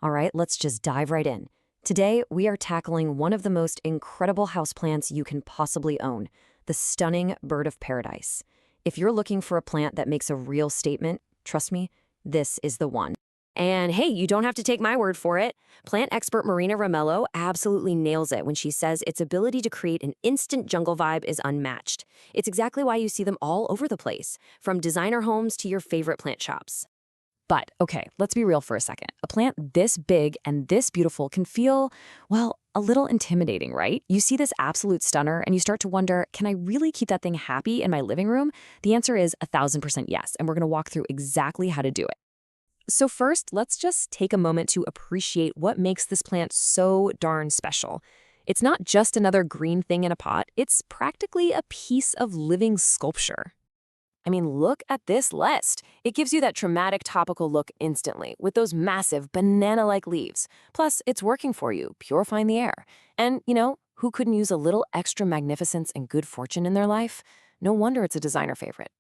All right, let's just dive right in. Today, we are tackling one of the most incredible houseplants you can possibly own, the stunning bird of paradise. If you're looking for a plant that makes a real statement, trust me, this is the one. And hey, you don't have to take my word for it. Plant expert Marina Ramello absolutely nails it when she says its ability to create an instant jungle vibe is unmatched. It's exactly why you see them all over the place, from designer homes to your favorite plant shops. But, okay, let's be real for a second. A plant this big and this beautiful can feel, well, a little intimidating, right? You see this absolute stunner and you start to wonder, can I really keep that thing happy in my living room? The answer is 1,000% yes, and we're gonna walk through exactly how to do it. So first, let's just take a moment to appreciate what makes this plant so darn special. It's not just another green thing in a pot, it's practically a piece of living sculpture. I mean, look at this list. It gives you that dramatic topical look instantly with those massive banana-like leaves. Plus, it's working for you, purifying the air. And, who couldn't use a little extra magnificence and good fortune in their life? No wonder it's a designer favorite.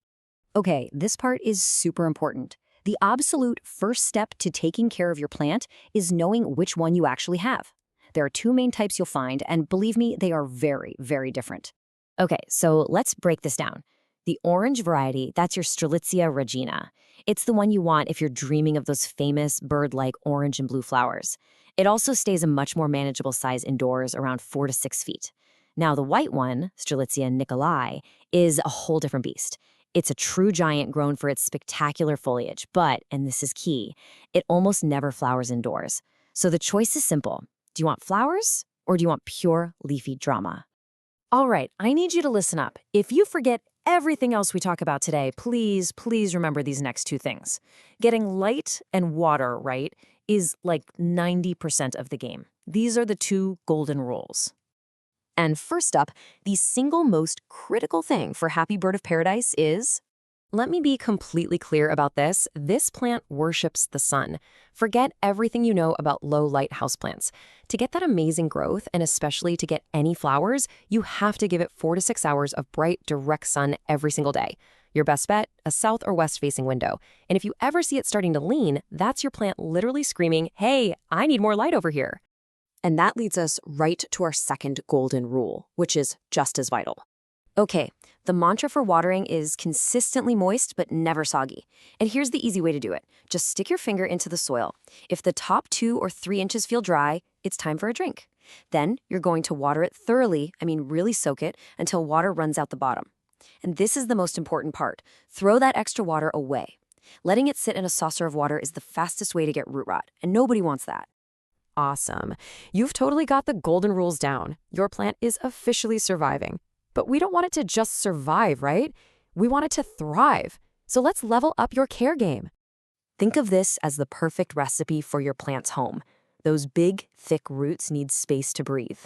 Okay, this part is super important. The absolute first step to taking care of your plant is knowing which one you actually have. There are two main types you'll find, and believe me, they are very, very different. Okay, so let's break this down. The orange variety, that's your Strelitzia regina. It's the one you want if you're dreaming of those famous bird-like orange and blue flowers. It also stays a much more manageable size indoors, around 4 to 6 feet. Now, the white one, Strelitzia nicolai, is a whole different beast. It's a true giant grown for its spectacular foliage, but, and this is key, it almost never flowers indoors. So the choice is simple. Do you want flowers or do you want pure leafy drama? All right, I need you to listen up. If you forget everything else we talk about today, please, please remember these next two things. Getting light and water right is like 90% of the game. These are the two golden rules. And first up, the single most critical thing for Happy Bird of Paradise is, let me be completely clear about this. This plant worships the sun. Forget everything you know about low-light houseplants. To get that amazing growth, and especially to get any flowers, you have to give it 4 to 6 hours of bright, direct sun every single day. Your best bet, a south or west-facing window. And if you ever see it starting to lean, that's your plant literally screaming, hey, I need more light over here. And that leads us right to our second golden rule, which is just as vital. Okay, the mantra for watering is consistently moist but never soggy. And here's the easy way to do it. Just stick your finger into the soil. If the top 2 or 3 inches feel dry, it's time for a drink. Then you're going to water it thoroughly, really soak it, until water runs out the bottom. And this is the most important part. Throw that extra water away. Letting it sit in a saucer of water is the fastest way to get root rot, and nobody wants that. Awesome. You've totally got the golden rules down. Your plant is officially surviving. But we don't want it to just survive, right? We want it to thrive. So let's level up your care game. Think of this as the perfect recipe for your plant's home. Those big, thick roots need space to breathe.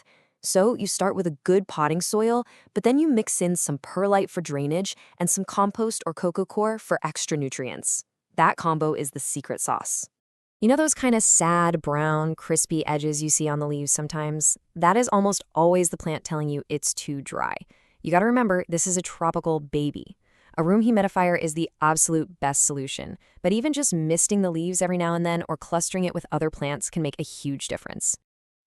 So you start with a good potting soil, but then you mix in some perlite for drainage and some compost or coco coir for extra nutrients. That combo is the secret sauce. You know those kind of sad, brown, crispy edges you see on the leaves sometimes? That is almost always the plant telling you it's too dry. You gotta remember, this is a tropical baby. A room humidifier is the absolute best solution, but even just misting the leaves every now and then or clustering it with other plants can make a huge difference.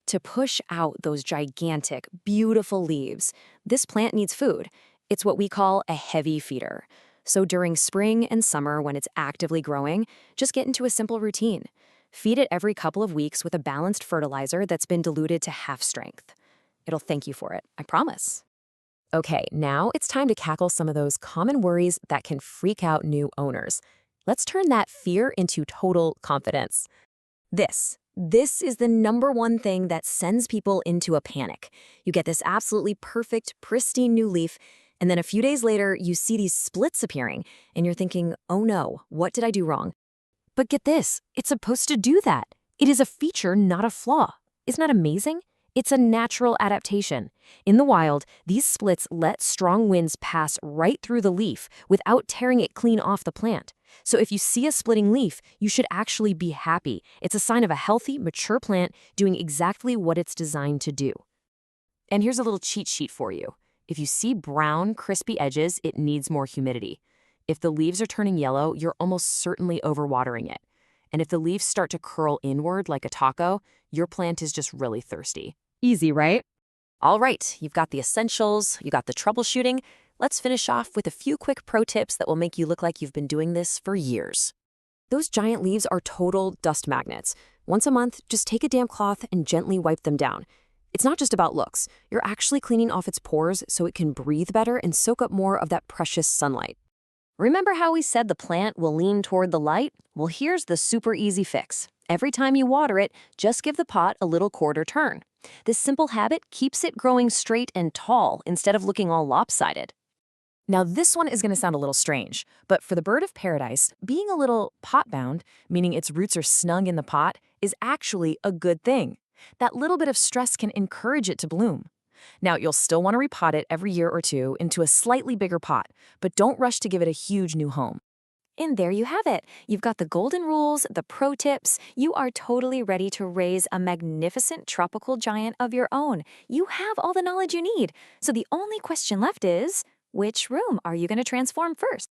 To push out those gigantic, beautiful leaves, this plant needs food. It's what we call a heavy feeder. So during spring and summer, when it's actively growing, just get into a simple routine. Feed it every couple of weeks with a balanced fertilizer that's been diluted to half strength. It'll thank you for it, I promise. Okay, now it's time to cackle some of those common worries that can freak out new owners. Let's turn that fear into total confidence. This is the number one thing that sends people into a panic. You get this absolutely perfect, pristine new leaf, and then a few days later, you see these splits appearing, and you're thinking, oh no, what did I do wrong? But get this, it's supposed to do that. It is a feature, not a flaw. Isn't that amazing? It's a natural adaptation. In the wild, these splits let strong winds pass right through the leaf without tearing it clean off the plant. So if you see a splitting leaf, you should actually be happy. It's a sign of a healthy, mature plant doing exactly what it's designed to do. And here's a little cheat sheet for you. If you see brown, crispy edges, it needs more humidity. If the leaves are turning yellow, you're almost certainly overwatering it. And if the leaves start to curl inward like a taco, your plant is just really thirsty. Easy, right? All right, you've got the essentials, you got the troubleshooting. Let's finish off with a few quick pro tips that will make you look like you've been doing this for years. Those giant leaves are total dust magnets. Once a month, just take a damp cloth and gently wipe them down. It's not just about looks. You're actually cleaning off its pores so it can breathe better and soak up more of that precious sunlight. Remember how we said the plant will lean toward the light? Well, here's the super easy fix. Every time you water it, just give the pot a little quarter turn. This simple habit keeps it growing straight and tall instead of looking all lopsided. Now, this one is going to sound a little strange, but for the bird of paradise, being a little pot-bound, meaning its roots are snug in the pot, is actually a good thing. That little bit of stress can encourage it to bloom. Now, you'll still want to repot it every year or two into a slightly bigger pot, but don't rush to give it a huge new home. And there you have it. You've got the golden rules, the pro tips. You are totally ready to raise a magnificent tropical giant of your own. You have all the knowledge you need. So the only question left is, which room are you going to transform first?